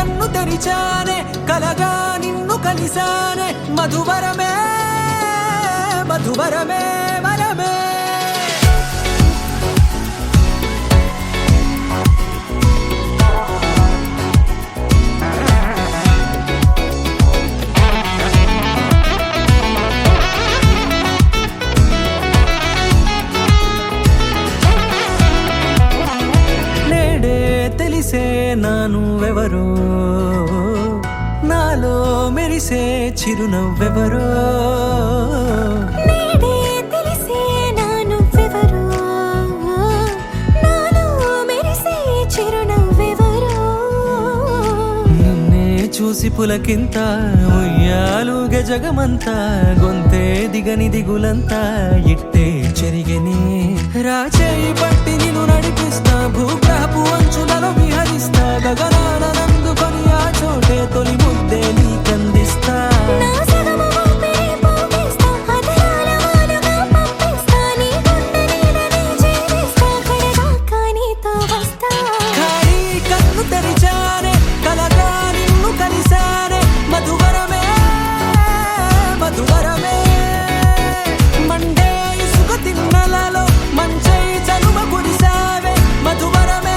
కన్ను తెరిచానే కలగా నిన్ను కలిసానే మధువరమే మధువరమే వరమే తెలిసే నానువెవరో నాలో మెరిసే చిరునవ్వెవరో నేడే తెలిసే నానువెవరో నాలో మెరిసే చిరునవ్వెవరో నిన్నే చూసి పులకింత ఉయ్యాలుగే జగమంతా గొంతే దిగని దిగులంతా ఇట్టే చెరిగని రాచేయి పట్టి నిన్ను నడిపిస్తా భూగ్రహపు అంచులలో విహరిస్తా గగనాన నందుకొని ఆ చోటే తొలి ముద్దే నీకందిస్తా నా సగమ ఊపిరి పోగిస్తా అదరాల వాలుగా పంపిస్తా నీ గుండె నీడనే చేరిస్తా కడదాకా నీతో వస్తా ఖాళీ కన్ను తెరిచానే కలగా నిన్ను కలిసానే మధువరమే మధువరమే మండే ఇసుక తిన్నలలో మంచై చలువ కురిసావే మధువరమే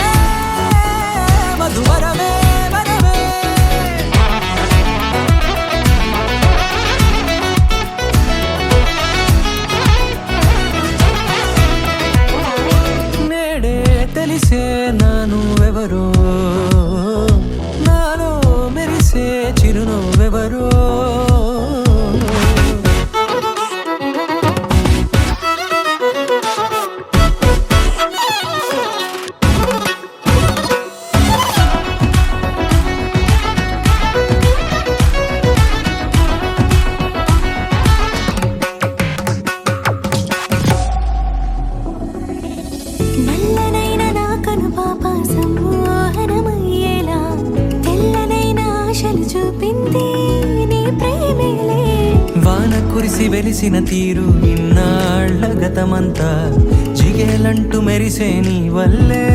మధువరమే వరమే నేడే తెలిసే నానువెవరో నాలో మెరిసే చిరునవ్వెవరో నల్లనైన నా కనుపాప సమ్మోహనమయ్యేలా తెల్లనైన ఆశలు చూపింది నీ ప్రేమేలే వాన కురిసి వెలిసిన తీరు ఇన్నాళ్ల గతమంతా జిగేలంటూ మెరిసే నీ వల్లే